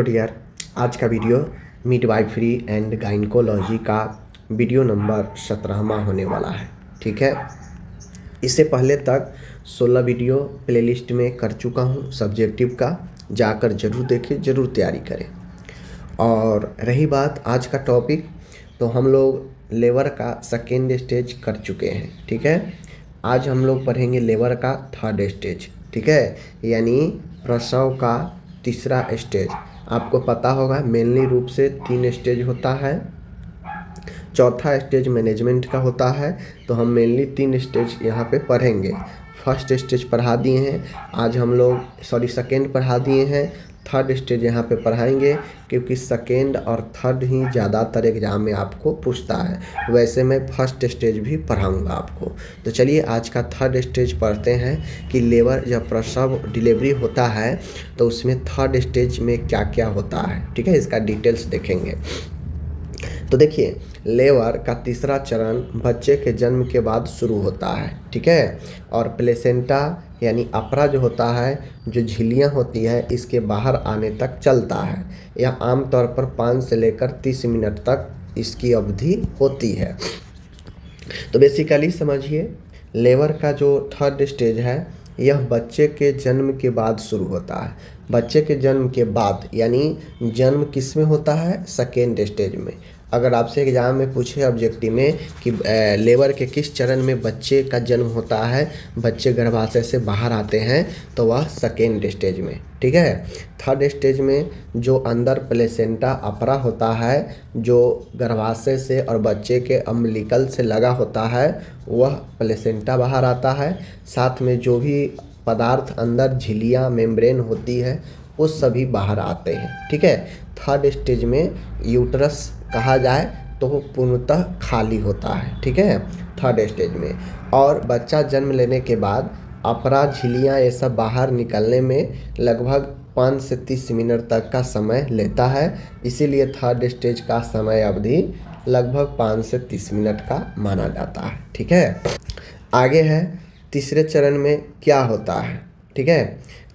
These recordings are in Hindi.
हेलो डियर, आज का वीडियो मिडवाइफरी एंड गाइनकोलॉजी का वीडियो नंबर 17वां होने वाला है। ठीक है, इससे पहले तक 16 वीडियो प्लेलिस्ट में कर चुका हूँ सब्जेक्टिव का, जाकर ज़रूर देखें, ज़रूर तैयारी करें। और रही बात आज का टॉपिक, तो हम लोग लेबर का सेकेंड स्टेज कर चुके हैं। ठीक है, आज हम लोग पढ़ेंगे लेबर का थर्ड स्टेज। ठीक है, यानी प्रसव का तीसरा स्टेज। आपको पता होगा मेनली रूप से 3 स्टेज होता है। चौथा स्टेज मैनेजमेंट का होता है, तो हम मेनली 3 स्टेज यहाँ पे पढ़ेंगे। फर्स्ट स्टेज पढ़ा दिए हैं, आज हम लोग सेकेंड पढ़ा दिए हैं, थर्ड स्टेज यहाँ पे पढ़ाएंगे, क्योंकि सेकेंड और थर्ड ही ज़्यादातर एग्जाम में आपको पूछता है। वैसे मैं फर्स्ट स्टेज भी पढ़ाऊँगा आपको। तो चलिए आज का थर्ड स्टेज पढ़ते हैं कि लेबर जब प्रसव डिलीवरी होता है तो उसमें थर्ड स्टेज में क्या क्या होता है। ठीक है, इसका डिटेल्स देखेंगे। तो देखिए, लेबर का तीसरा चरण बच्चे के जन्म के बाद शुरू होता है। ठीक है, और प्लेसेंटा यानी अपरा जो होता है, जो झिल्लियाँ होती है, इसके बाहर आने तक चलता है। यह आमतौर पर 5 से लेकर 30 मिनट तक इसकी अवधि होती है। तो बेसिकली समझिए, लेबर का जो थर्ड स्टेज है यह बच्चे के जन्म के बाद शुरू होता है। बच्चे के जन्म के बाद यानी जन्म किस में होता है? सेकेंड स्टेज में। अगर आपसे एग्जाम में पूछे ऑब्जेक्टिव में कि लेबर के किस चरण में बच्चे का जन्म होता है, बच्चे गर्भाशय से बाहर आते हैं, तो वह सेकेंड स्टेज में। ठीक है, थर्ड स्टेज में जो अंदर प्लेसेंटा अपरा होता है, जो गर्भाशय से और बच्चे के अम्बिलिकल से लगा होता है, वह प्लेसेंटा बाहर आता है। साथ में जो भी पदार्थ अंदर झिल्लियाँ मेम्ब्रेन होती है, वो सभी बाहर आते हैं। ठीक है, थर्ड स्टेज में यूट्रस कहा जाए तो वो पूर्णतः खाली होता है। ठीक है, थर्ड स्टेज में। और बच्चा जन्म लेने के बाद अपरा झिल्लियाँ ये सब बाहर निकलने में लगभग 5 से 30 मिनट तक का समय लेता है। इसीलिए थर्ड स्टेज का समय अवधि लगभग 5 से 30 मिनट का माना जाता है। ठीक है, आगे है तीसरे चरण में क्या होता है। ठीक है,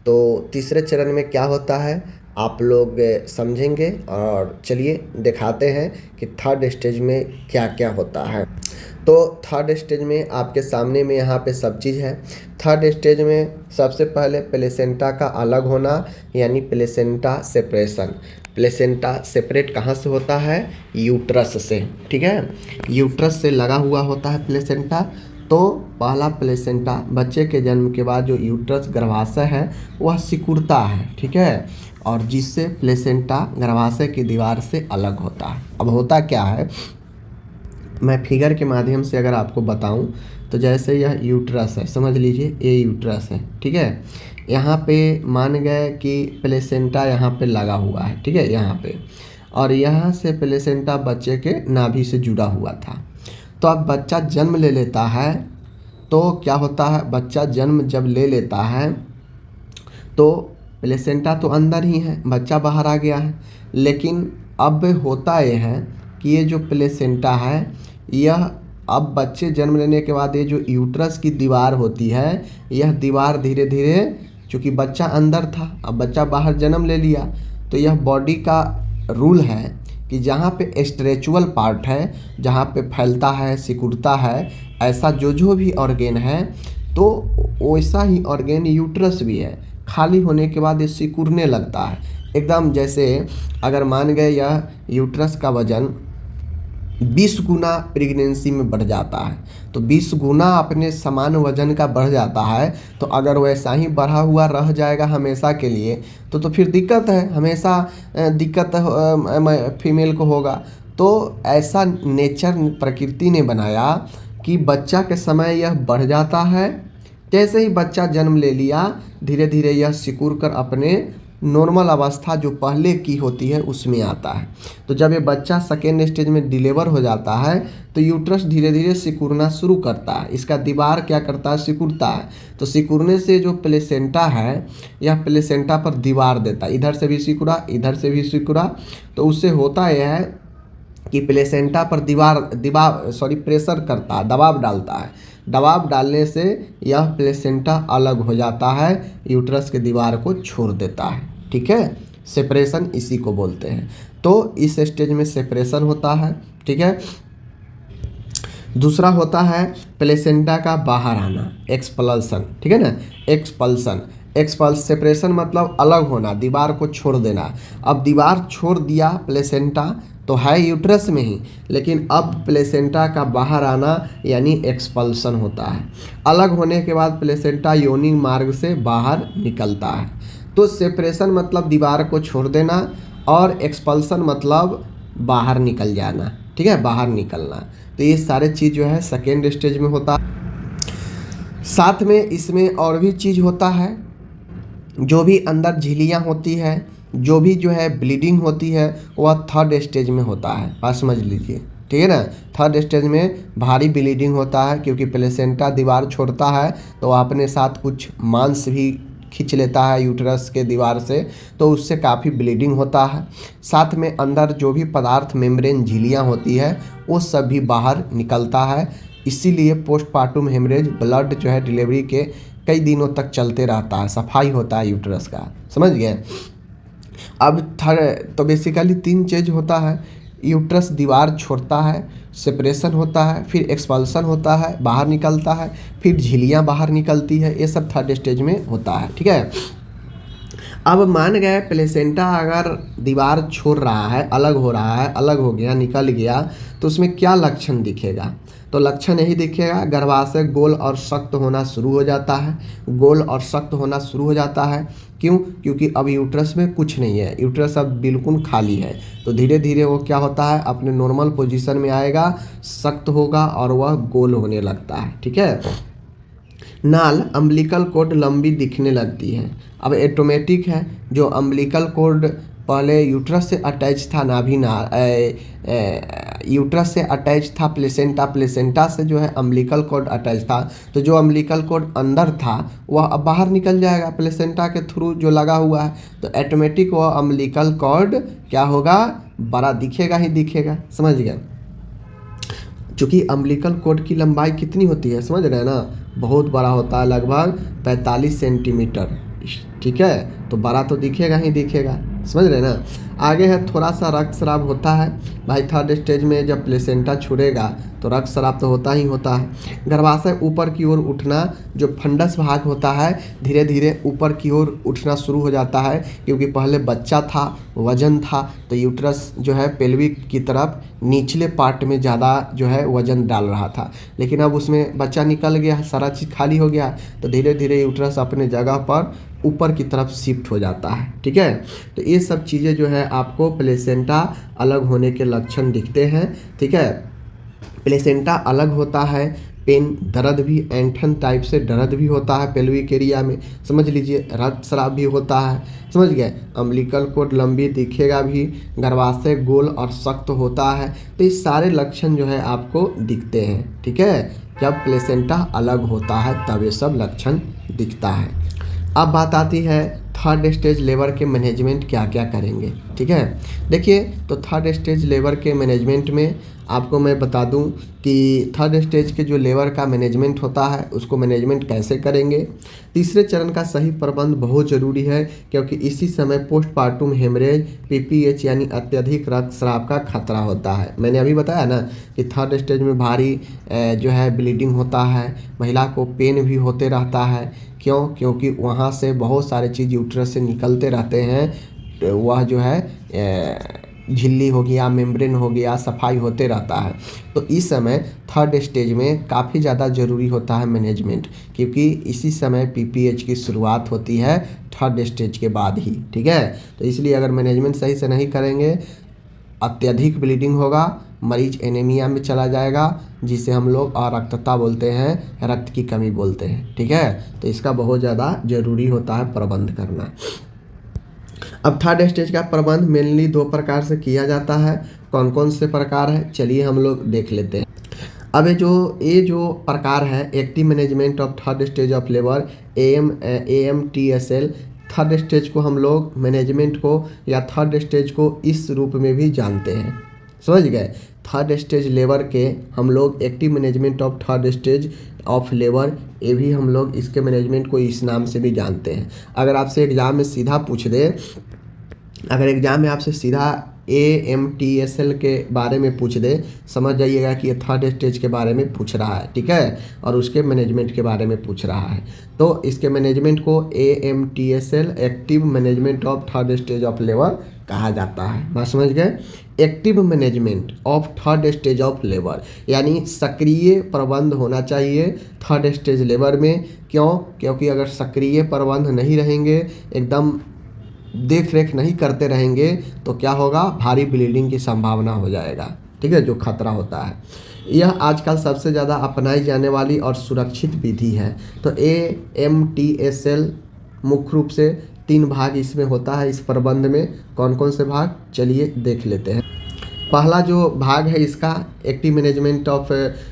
तो तीसरे चरण में क्या होता है आप लोग समझेंगे, और चलिए दिखाते हैं कि थर्ड स्टेज में क्या क्या होता है। तो थर्ड स्टेज में आपके सामने में यहाँ पे सब चीज़ है। थर्ड स्टेज में सबसे पहले प्लेसेंटा का अलग होना, यानी प्लेसेंटा सेपरेशन। प्लेसेंटा सेपरेट कहाँ से होता है? यूट्रस से। ठीक है, यूट्रस से लगा हुआ होता है प्लेसेंटा। तो पहला प्लेसेंटा बच्चे के जन्म के बाद जो यूट्रस गर्भाशय है वह सिकुड़ता है। ठीक है, और जिससे प्लेसेंटा गर्भाशय की दीवार से अलग होता है। अब होता क्या है, मैं फिगर के माध्यम से अगर आपको बताऊं, तो जैसे यह यूट्रस है, समझ लीजिए ये यूट्रस है। ठीक है, यहाँ पे मान गए कि प्लेसेंटा यहाँ पे लगा हुआ है। ठीक है, यहाँ पे, और यहाँ से प्लेसेंटा बच्चे के नाभि से जुड़ा हुआ था। तो अब बच्चा जन्म ले लेता है, तो क्या होता है, बच्चा जन्म जब ले लेता है तो प्लेसेंटा तो अंदर ही है, बच्चा बाहर आ गया है। लेकिन अब होता यह है कि ये जो प्लेसेंटा है, यह अब बच्चे जन्म लेने के बाद ये जो यूट्रस की दीवार होती है, यह दीवार धीरे धीरे, चूँकि बच्चा अंदर था, अब बच्चा बाहर जन्म ले लिया, तो यह बॉडी का रूल है कि जहाँ पे स्ट्रेचुअल पार्ट है, जहाँ पे फैलता है, सिकुड़ता है, ऐसा जो भी ऑर्गेन है, तो वैसा ही ऑर्गेन यूट्रस भी है। खाली होने के बाद ये सिकुड़ने लगता है एकदम। जैसे अगर मान गए यह यूट्रस का वजन 20 गुना प्रेगनेंसी में बढ़ जाता है, तो 20 गुना अपने समान वजन का बढ़ जाता है, तो अगर वैसा ही बढ़ा हुआ रह जाएगा हमेशा के लिए, तो फिर दिक्कत है, हमेशा दिक्कत फीमेल को होगा। तो ऐसा नेचर, प्रकृति ने बनाया कि बच्चा के समय यह बढ़ जाता है। जैसे ही बच्चा जन्म ले लिया, धीरे धीरे यह सिकुड़ कर अपने नॉर्मल अवस्था जो पहले की होती है उसमें आता है। तो जब ये बच्चा सेकेंड स्टेज में डिलीवर हो जाता है, तो यूट्रस धीरे धीरे सिकुड़ना शुरू करता है। इसका दीवार क्या करता है? सिकुड़ता है। तो सिकुड़ने से जो प्लेसेंटा है, यह प्लेसेंटा पर दीवार देता है, इधर से भी सिकुड़ा, इधर से भी सिकुड़ा। तो उससे होता यह है कि प्लेसेंटा पर प्रेशर करता है, दबाव डालता है। दबाव डालने से यह प्लेसेंटा अलग हो जाता है, यूट्रस के दीवार को छोड़ देता है। ठीक है, सेपरेशन इसी को बोलते हैं। तो इस स्टेज में सेपरेशन होता है, ठीक है। दूसरा होता है प्लेसेंटा का बाहर आना, एक्सपल्सन, ठीक है ना, एक्सपल्सन। सेपरेशन मतलब अलग होना, दीवार को छोड़ देना। अब दीवार छोड़ दिया प्लेसेंटा तो है यूट्रस में ही, लेकिन अब प्लेसेंटा का बाहर आना यानी एक्सपल्सन होता है। अलग होने के बाद प्लेसेंटा योनि मार्ग से बाहर निकलता है। तो सेपरेशन मतलब दीवार को छोड़ देना और एक्सपल्सन मतलब बाहर निकल जाना, ठीक है, बाहर निकलना। तो ये सारे चीज़ जो है सेकेंड स्टेज में होता है। साथ में इसमें और भी चीज़ होता है, जो भी अंदर झिल्लियाँ होती है, जो भी जो है ब्लीडिंग होती है, वह थर्ड स्टेज में होता है। बात समझ लीजिए, ठीक है ना। थर्ड स्टेज में भारी ब्लीडिंग होता है, क्योंकि प्लेसेंटा दीवार छोड़ता है तो अपने साथ कुछ मांस भी खींच लेता है यूट्रस के दीवार से, तो उससे काफ़ी ब्लीडिंग होता है। साथ में अंदर जो भी पदार्थ मेम्ब्रेन झिल्लियाँ होती है वो सब भी बाहर निकलता है। इसीलिए पोस्टपार्टम हेमरेज ब्लड जो है डिलीवरी के कई दिनों तक चलते रहता है, सफाई होता है यूट्रस का, समझ गए। अब थर्ड तो बेसिकली 3 चीज होता है, यूट्रस दीवार छोड़ता है, सेपरेशन होता है, फिर एक्सपल्सन होता है, बाहर निकलता है, फिर झिल्लियाँ बाहर निकलती है। ये सब थर्ड स्टेज में होता है, ठीक है। अब मान गए प्लेसेंटा अगर दीवार छोड़ रहा है, अलग हो रहा है, अलग हो गया, निकल गया, तो उसमें क्या लक्षण दिखेगा? तो लक्षण यही दिखेगा, गर्भाशय गोल और सख्त होना शुरू हो जाता है। गोल और सख्त होना शुरू हो जाता है, क्यों? क्योंकि अब यूट्रस में कुछ नहीं है, यूट्रस अब बिल्कुल खाली है। तो धीरे धीरे वो क्या होता है, अपने नॉर्मल पोजीशन में आएगा, सख्त होगा और वह गोल होने लगता है, ठीक है। नाल अम्बिलिकल कॉर्ड लंबी दिखने लगती है। अब ऑटोमेटिक है, जो अम्बिलिकल कॉर्ड पहले यूट्रस से अटैच था, नाभि ना यूट्रस से अटैच था प्लेसेंटा, प्लेसेंटा से जो है अम्बिलिकल कॉर्ड अटैच था, तो जो अम्बिलिकल कॉर्ड अंदर था वह अब बाहर निकल जाएगा प्लेसेंटा के थ्रू जो लगा हुआ है। तो ऑटोमेटिक वह अम्बिलिकल कॉर्ड क्या होगा, बड़ा दिखेगा ही दिखेगा, समझ गए। चूँकि अम्बिलिकल कॉर्ड की लंबाई कितनी होती है, समझ रहे हैं ना, बहुत बड़ा होता है, लगभग 45 सेंटीमीटर, ठीक है। तो बड़ा तो दिखेगा ही दिखेगा, समझ रहे हैं ना। आगे है थोड़ा सा रक्तस्राव होता है भाई। थर्ड स्टेज में जब प्लेसेंटा छूटेगा तो रक्तस्राव तो होता ही होता है। गर्भाशय ऊपर की ओर उठना, जो फंडस भाग होता है धीरे धीरे ऊपर की ओर उठना शुरू हो जाता है, क्योंकि पहले बच्चा था, वजन था, तो यूट्रस जो है पेल्विक की तरफ निचले पार्ट में ज़्यादा जो है वजन डाल रहा था, लेकिन अब उसमें बच्चा निकल गया, सारा चीज़ खाली हो गया, तो धीरे धीरे यूट्रस अपने जगह पर ऊपर की तरफ शिफ्ट हो जाता है, ठीक है। तो ये सब चीज़ें जो है आपको प्लेसेंटा अलग होने के लक्षण दिखते हैं, ठीक है। प्लेसेंटा अलग होता है, पेन दर्द भी, ऐंठन टाइप से दर्द भी होता है पेल्विक एरिया में, समझ लीजिए। रक्तस्राव भी होता है, समझ गए। अम्बिलिकल कॉर्ड लंबी दिखेगा भी, गर्भाशय गोल और सख्त होता है। तो ये सारे लक्षण जो है आपको दिखते हैं, ठीक है। जब प्लेसेंटा अलग होता है तब ये सब लक्षण दिखता है। अब बात आती है थर्ड स्टेज लेबर के मैनेजमेंट क्या क्या करेंगे, ठीक है। देखिए, तो थर्ड स्टेज लेबर के मैनेजमेंट में आपको मैं बता दूं कि थर्ड स्टेज के जो लेबर का मैनेजमेंट होता है उसको मैनेजमेंट कैसे करेंगे। तीसरे चरण का सही प्रबंध बहुत ज़रूरी है, क्योंकि इसी समय पोस्टपार्टम हेमरेज पीपीएच यानी अत्यधिक रक्तस्राव का खतरा होता है। मैंने अभी बताया ना कि थर्ड स्टेज में भारी जो है ब्लीडिंग होता है, महिला को पेन भी होते रहता है। क्यों? क्योंकि वहाँ से बहुत सारे चीज़ यूट्रस से निकलते रहते हैं, वह जो है झिल्ली हो गया, मेम्ब्रेन हो गया, सफाई होते रहता है। तो इस समय थर्ड स्टेज में काफ़ी ज़्यादा ज़रूरी होता है मैनेजमेंट, क्योंकि इसी समय पीपीएच की शुरुआत होती है थर्ड स्टेज के बाद ही, ठीक है। तो इसलिए अगर मैनेजमेंट सही से नहीं करेंगे, अत्यधिक ब्लीडिंग होगा, मरीज एनीमिया में चला जाएगा, जिसे हम लोग अरक्तता बोलते हैं, रक्त की कमी बोलते हैं, ठीक है। तो इसका बहुत ज़्यादा ज़रूरी होता है प्रबंध करना। अब थर्ड स्टेज का प्रबंध मेनली 2 प्रकार से किया जाता है। कौन कौन से प्रकार है, चलिए हम लोग देख लेते हैं। अब ये जो प्रकार है, active management of third stage of labour, AMTSL। Third stage को हम लोग मैनेजमेंट को या थर्ड स्टेज को इस रूप में भी जानते हैं, समझ गए। थर्ड स्टेज लेबर के हम लोग active management of third stage of labour, ये भी हम लोग इसके मैनेजमेंट को इस नाम से भी जानते हैं। अगर आपसे एग्जाम में सीधा पूछ दे अगर एग्जाम में आपसे सीधा AMTSL के बारे में पूछ दे, समझ जाइएगा कि ये थर्ड स्टेज के बारे में पूछ रहा है, ठीक है, और उसके मैनेजमेंट के बारे में पूछ रहा है। तो इसके मैनेजमेंट को AMTSL active management of third stage of labour कहा जाता है। बात समझ गए? Active management of third stage of labour, यानी सक्रिय प्रबंध होना चाहिए थर्ड स्टेज लेबर में। क्यों? क्योंकि अगर सक्रिय प्रबंध नहीं रहेंगे, एकदम देख रेख नहीं करते रहेंगे, तो क्या होगा, भारी ब्लीडिंग की संभावना हो जाएगा, ठीक है, जो खतरा होता है। यह आजकल सबसे ज़्यादा अपनाई जाने वाली और सुरक्षित विधि है। तो AMTSL मुख्य रूप से 3 भाग इसमें होता है। इस प्रबंध में कौन कौन से भाग, चलिए देख लेते हैं। पहला जो भाग है इसका, active management of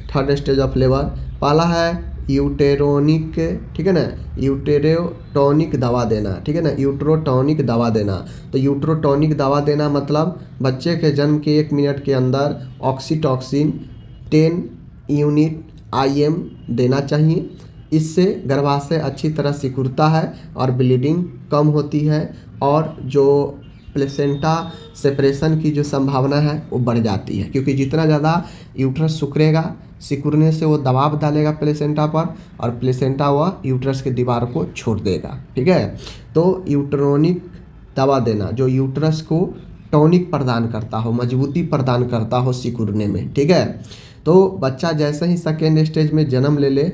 third stage of labour, पहला है यूटेरोनिक, ठीक है ना, यूटेरोटॉनिक दवा देना, ठीक है ना, यूट्रोटॉनिक दवा देना। तो यूट्रोटॉनिक दवा देना मतलब बच्चे के जन्म के 1 मिनट के अंदर ऑक्सीटॉक्सिन 10 यूनिट IM देना चाहिए। इससे गर्भाशय अच्छी तरह सिकुड़ता है और ब्लीडिंग कम होती है, और जो प्लेसेंटा सेपरेशन की जो संभावना है वो बढ़ जाती है, क्योंकि जितना ज़्यादा यूट्रस सिकुड़ने से वो दबाव डालेगा प्लेसेंटा पर, और प्लेसेंटा वह यूट्रस के दीवार को छोड़ देगा, ठीक है। तो यूट्रोनिक दवा देना जो यूट्रस को टॉनिक प्रदान करता हो, मजबूती प्रदान करता हो सिकुड़ने में, ठीक है। तो बच्चा जैसे ही सेकेंड स्टेज में जन्म ले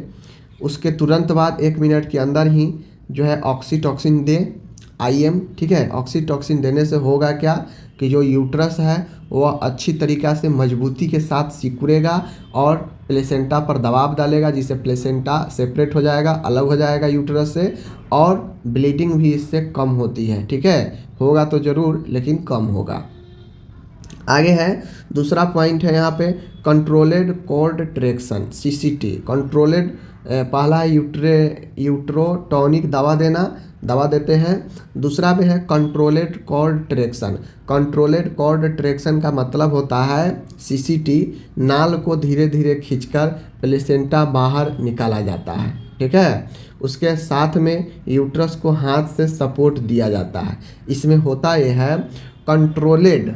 उसके तुरंत बाद 1 मिनट के अंदर ही जो है ऑक्सीटॉक्सिन दे IM, ठीक है। ऑक्सीटॉक्सिन देने से होगा क्या कि जो यूट्रस है वह अच्छी तरीक़ा से मजबूती के साथ सिकुड़ेगा और प्लेसेंटा पर दबाव डालेगा, जिससे प्लेसेंटा सेपरेट हो जाएगा, अलग हो जाएगा यूट्रस से, और ब्लीडिंग भी इससे कम होती है, ठीक है। होगा तो ज़रूर, लेकिन कम होगा। आगे है दूसरा पॉइंट है यहाँ पे, कंट्रोलेड कॉर्ड ट्रैक्शन CCT। कंट्रोलेड पहला यूट्रोटॉनिक दवा देते हैं। दूसरा में है कंट्रोलेड कॉर्ड ट्रैक्शन। कंट्रोलेड कॉर्ड ट्रैक्शन का मतलब होता है CCT, नाल को धीरे धीरे खींचकर प्लेसेंटा बाहर निकाला जाता है, ठीक है। उसके साथ में यूट्रस को हाथ से सपोर्ट दिया जाता है। इसमें होता यह है कंट्रोलेड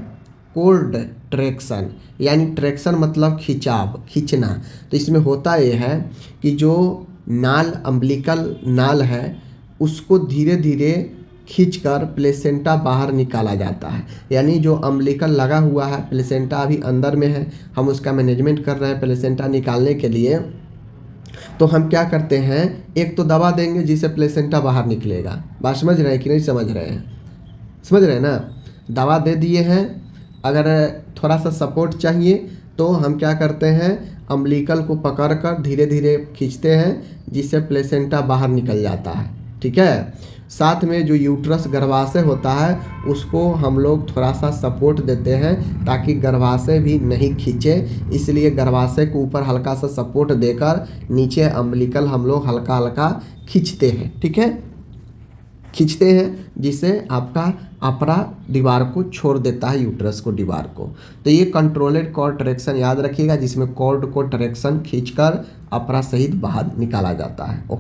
कॉर्ड ट्रैक्शन, यानी ट्रैक्शन मतलब खींचना। तो इसमें होता यह है कि जो नाल, अम्बिलिकल नाल है, उसको धीरे धीरे खींचकर प्लेसेंटा बाहर निकाला जाता है। यानी जो अम्बिलिकल लगा हुआ है, प्लेसेंटा अभी अंदर में है, हम उसका मैनेजमेंट कर रहे हैं प्लेसेंटा निकालने के लिए। तो हम क्या करते हैं, एक तो दवा देंगे जिससे प्लेसेंटा बाहर निकलेगा। बात समझ रहे हैं कि नहीं समझ रहे हैं? समझ रहे हैं ना? दवा दे दिए हैं, अगर थोड़ा सा सपोर्ट चाहिए तो हम क्या करते हैं, अम्बिलिकल को पकड़कर धीरे धीरे खींचते हैं, जिससे प्लेसेंटा बाहर निकल जाता है, ठीक है। साथ में जो यूट्रस गर्भाशय होता है उसको हम लोग थोड़ा सा सपोर्ट देते हैं ताकि गर्भाशय भी नहीं खींचे, इसलिए गर्भाशय के ऊपर हल्का सा सपोर्ट देकर नीचे अम्बिलिकल हम लोग हल्का हल्का खींचते हैं, ठीक है, खींचते हैं, जिससे आपका अपरा दीवार को छोड़ देता है, यूट्रस को, दीवार को। तो ये कंट्रोलेड कॉर्ड ट्रैक्शन याद रखिएगा, जिसमें कॉर्ड को ट्रैक्शन खींचकर अपरा सहित बाहर निकाला जाता है।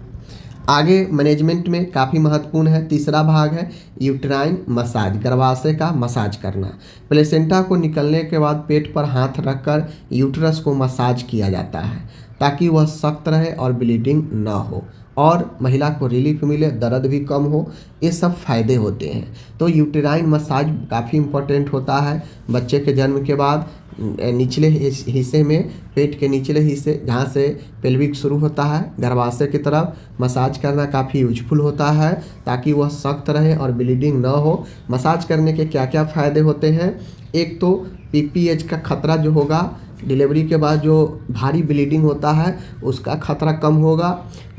आगे मैनेजमेंट में काफ़ी महत्वपूर्ण है, तीसरा भाग है यूट्राइन मसाज, गर्भाशय का मसाज करना। प्लेसेंटा को निकलने के बाद पेट पर हाथ रखकर यूट्रस को मसाज किया जाता है ताकि वह सख्त रहे और ब्लीडिंग न हो, और महिला को रिलीफ मिले, दर्द भी कम हो। ये सब फायदे होते हैं। तो यूटेराइन मसाज काफ़ी इम्पोर्टेंट होता है बच्चे के जन्म के बाद। निचले हिस्से में, पेट के निचले हिस्से जहाँ से पेल्विक शुरू होता है गर्भाशय की तरफ, मसाज करना काफ़ी यूजफुल होता है ताकि वह सख्त रहे और ब्लीडिंग न हो। मसाज करने के क्या क्या फ़ायदे होते हैं, एक तो PPH का खतरा जो होगा, डिलीवरी के बाद जो भारी ब्लीडिंग होता है उसका खतरा कम होगा,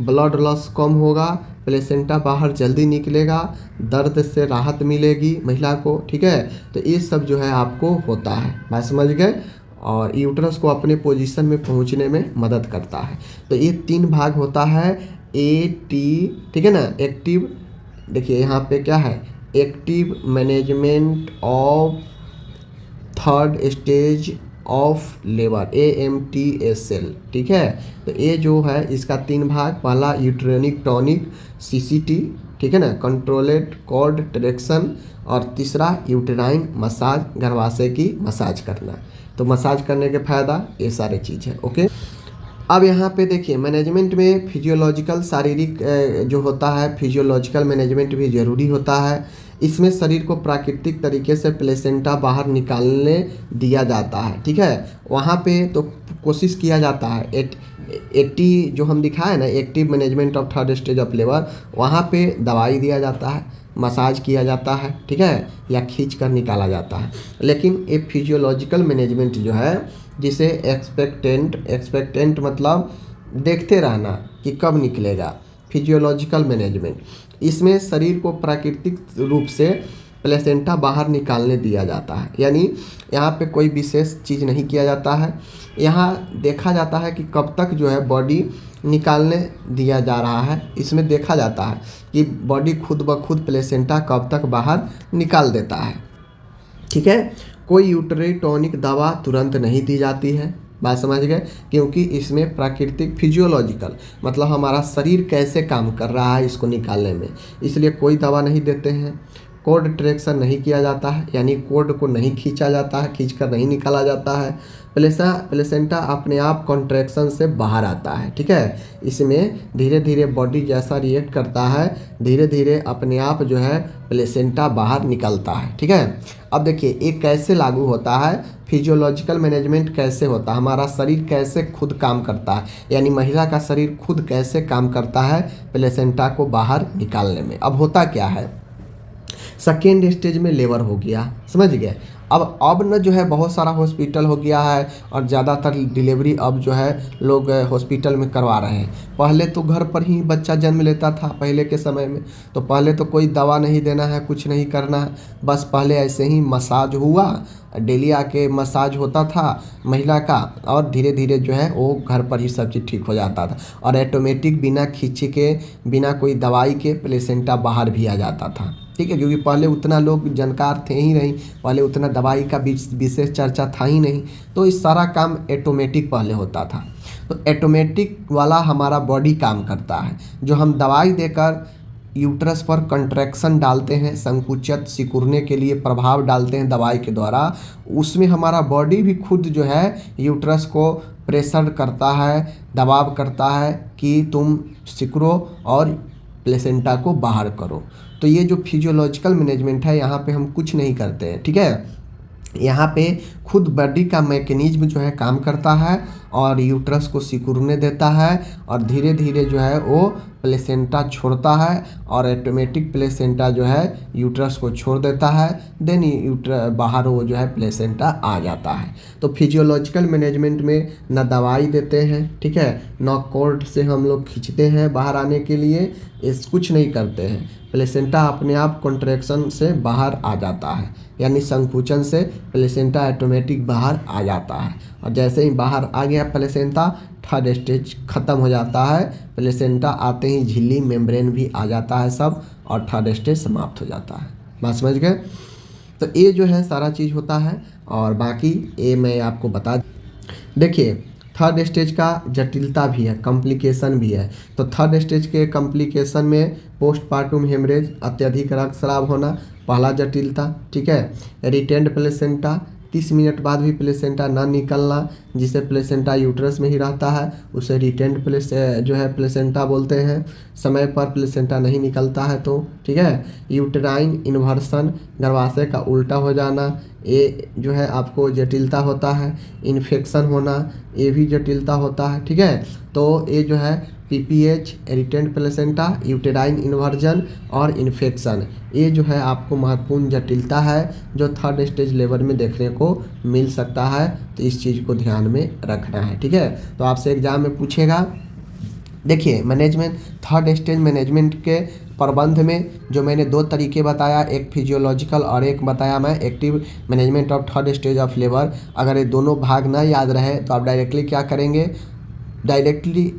ब्लड लॉस कम होगा, प्लेसेंटा बाहर जल्दी निकलेगा, दर्द से राहत मिलेगी महिला को, ठीक है। तो ये सब जो है आपको होता है, बात समझ गए, और यूट्रस को अपने पोजीशन में पहुंचने में मदद करता है। तो ये 3 भाग होता है AT, ठीक है ना। एक्टिव, देखिए यहाँ पे क्या है, active management of third stage of labour, AMTSL, ठीक है। तो ये जो है इसका 3 भाग, पहला यूट्रोनिक टॉनिक CCT, ठीक ठीक है ना, कंट्रोलेड कॉर्ड ट्रैक्शन, और तीसरा यूटेराइन मसाज, गर्भाशय की मसाज करना। तो मसाज करने के फ़ायदा ये सारे चीज़ है। ओके, अब यहाँ पे देखिए मैनेजमेंट में फिजियोलॉजिकल शारीरिक जो होता है फिजियोलॉजिकल मैनेजमेंट भी ज़रूरी होता है। इसमें शरीर को प्राकृतिक तरीके से प्लेसेंटा बाहर निकालने दिया जाता है, ठीक है। वहाँ पे तो कोशिश किया जाता है 80 जो हम दिखाए ना, active management of third stage of labour, वहाँ पे दवाई दिया जाता है, मसाज किया जाता है, ठीक है, या खींच कर निकाला जाता है। लेकिन ये फिजियोलॉजिकल मैनेजमेंट जो है, जिसे एक्सपेक्टेंट मतलब देखते रहना कि कब निकलेगा, फिजियोलॉजिकल मैनेजमेंट, इसमें शरीर को प्राकृतिक रूप से प्लेसेंटा बाहर निकालने दिया जाता है। यानी यहाँ पे कोई विशेष चीज़ नहीं किया जाता है, यहाँ देखा जाता है कि कब तक जो है बॉडी निकालने दिया जा रहा है। इसमें देखा जाता है कि बॉडी खुद ब खुद प्लेसेंटा कब तक बाहर निकाल देता है, ठीक है। कोई यूटरी टॉनिक दवा तुरंत नहीं दी जाती है, बात समझ गए, क्योंकि इसमें प्राकृतिक फिजियोलॉजिकल मतलब हमारा शरीर कैसे काम कर रहा है इसको निकालने में, इसलिए कोई दवा नहीं देते हैं। कोड ट्रैक्शन नहीं किया जाता है, यानी कोड को नहीं खींचा जाता है, खींचकर नहीं निकाला जाता है। प्लेसेंटा अपने आप कॉन्ट्रैक्शन से बाहर आता है, ठीक है। इसमें धीरे धीरे बॉडी जैसा रिएक्ट करता है, धीरे धीरे अपने आप जो है प्लेसेंटा बाहर निकलता है, ठीक है। अब देखिए ये कैसे लागू होता है, फिजियोलॉजिकल मैनेजमेंट कैसे होता है, हमारा शरीर कैसे खुद काम करता है, यानी महिला का शरीर खुद कैसे काम करता है प्लेसेंटा को बाहर निकालने में। अब होता क्या है, सेकेंड स्टेज में लेबर हो गया, समझ गए। अब न जो है बहुत सारा हॉस्पिटल हो गया है और ज़्यादातर डिलीवरी अब जो है लोग हॉस्पिटल में करवा रहे हैं। पहले तो घर पर ही बच्चा जन्म लेता था पहले के समय में, तो पहले तो कोई दवा नहीं देना है, कुछ नहीं करना है, बस पहले ऐसे ही मसाज हुआ, डेली आके मसाज होता था महिला का, और धीरे धीरे जो है वो घर पर ही सब चीज़ ठीक हो जाता था, और ऑटोमेटिक बिना खींचे के बिना कोई दवाई के प्लेसेंटा बाहर भी आ जाता था, ठीक है। क्योंकि पहले उतना लोग जानकार थे ही नहीं, पहले उतना दवाई का विशेष चर्चा था ही नहीं, तो इस सारा काम ऑटोमेटिक पहले होता था। तो ऑटोमेटिक वाला हमारा बॉडी काम करता है, जो हम दवाई देकर यूट्रस पर कंट्रैक्शन डालते हैं, संकुचित सिकुड़ने के लिए प्रभाव डालते हैं दवाई के द्वारा, उसमें हमारा बॉडी भी खुद जो है यूट्रस को प्रेशर करता है, दबाव करता है कि तुम सिकुड़ो और प्लेसेंटा को बाहर करो। तो ये जो फिजियोलॉजिकल मैनेजमेंट है, यहाँ पे हम कुछ नहीं करते हैं, ठीक है। यहाँ पे खुद बॉडी का मैकेनिज्म जो है काम करता है और यूट्रस को सिकुड़ने देता है, और धीरे धीरे जो है वो प्लेसेंटा छोड़ता है, और ऑटोमेटिक प्लेसेंटा जो है यूट्रस को छोड़ देता है, देन बाहर वो जो है प्लेसेंटा आ जाता है। तो फिजियोलॉजिकल मैनेजमेंट में न दवाई देते हैं, ठीक है, न कॉर्ड से हम लोग खींचते हैं बाहर आने के लिए, इस कुछ नहीं करते हैं। प्लेसेंटा अपने आप कॉन्ट्रैक्शन से बाहर आ जाता है, यानी संकुचन से प्लेसेंटा ऑटोमेटिक बाहर आ जाता है, और जैसे ही बाहर आ गया प्लेसेंटा, थर्ड स्टेज ख़त्म हो जाता है। प्लेसेंटा आते ही झिल्ली मेम्ब्रेन भी आ जाता है सब, और थर्ड स्टेज समाप्त हो जाता है। बात समझ गए। तो ये जो है सारा चीज़ होता है, और बाकी ये मैं आपको बता देखिए थर्ड स्टेज का जटिलता भी है, कॉम्प्लिकेशन भी है। तो थर्ड स्टेज के कॉम्प्लिकेशन में पोस्टपार्टम हेमरेज, अत्यधिक रक्तस्राव होना पहला जटिलता, ठीक है। रिटेंड प्लेसेंटा, 30 मिनट बाद भी प्लेसेंटा ना निकलना, जिसे प्लेसेंटा यूट्रस में ही रहता है उसे रिटेंड जो है प्लेसेंटा बोलते हैं। समय पर प्लेसेंटा नहीं निकलता है तो, ठीक है। यूटेराइन इन्वर्सन, गर्भाशय का उल्टा हो जाना, ये जो है आपको जटिलता होता है। इन्फेक्शन होना, ये भी जटिलता होता है, ठीक है। तो ये जो है PPH, retained placenta, uterine inversion और इन्फेक्शन, ये जो है आपको महत्वपूर्ण जटिलता है जो थर्ड स्टेज लेबर में देखने को मिल सकता है। तो इस चीज़ को ध्यान में रखना है, ठीक है। तो आपसे एग्जाम में पूछेगा। देखिए मैनेजमेंट, थर्ड स्टेज मैनेजमेंट के प्रबंध में जो मैंने 2 तरीके बताया, एक फिजियोलॉजिकल और एक बताया मैं active management of third stage of labour. अगर ये दोनों भाग ना याद रहे तो आप डायरेक्टली क्या करेंगे, डायरेक्टली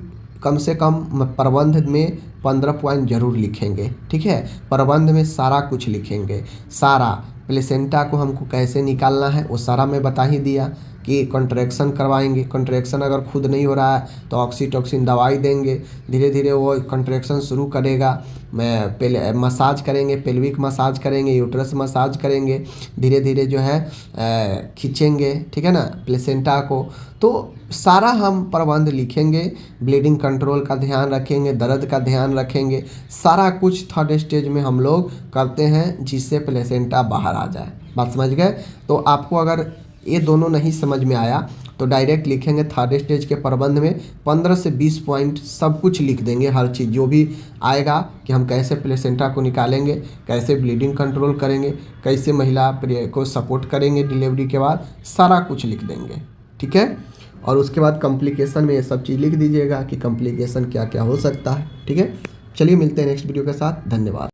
कम से कम प्रबंध में 15 पॉइंट जरूर लिखेंगे, ठीक है। प्रबंध में सारा कुछ लिखेंगे, सारा प्लेसेंटा को हमको कैसे निकालना है वो सारा मैं बता ही दिया। कि कंट्रैक्शन करवाएंगे, कंट्रैक्शन अगर खुद नहीं हो रहा है तो ऑक्सीटोसिन दवाई देंगे, धीरे धीरे वो कंट्रैक्शन शुरू करेगा। मसाज करेंगे, पेल्विक मसाज करेंगे, यूट्रस मसाज करेंगे, धीरे धीरे जो है खींचेंगे, ठीक है ना, प्लेसेंटा को। तो सारा हम प्रबंध लिखेंगे, ब्लीडिंग कंट्रोल का ध्यान रखेंगे, दर्द का ध्यान रखेंगे, सारा कुछ थर्ड स्टेज में हम लोग करते हैं जिससे प्लेसेंटा बाहर आ जाए। बात समझ गए? तो आपको अगर ये दोनों नहीं समझ में आया तो डायरेक्ट लिखेंगे थर्ड स्टेज के प्रबंध में 15 से 20 पॉइंट सब कुछ लिख देंगे, हर चीज़ जो भी आएगा कि हम कैसे प्लेसेंटा को निकालेंगे, कैसे ब्लीडिंग कंट्रोल करेंगे, कैसे महिला को सपोर्ट करेंगे डिलीवरी के बाद, सारा कुछ लिख देंगे, ठीक है। और उसके बाद कॉम्प्लिकेशन में ये सब चीज़ लिख दीजिएगा कि कॉम्प्लिकेशन क्या क्या हो सकता है, ठीक है। चलिए मिलते हैं नेक्स्ट वीडियो के साथ, धन्यवाद।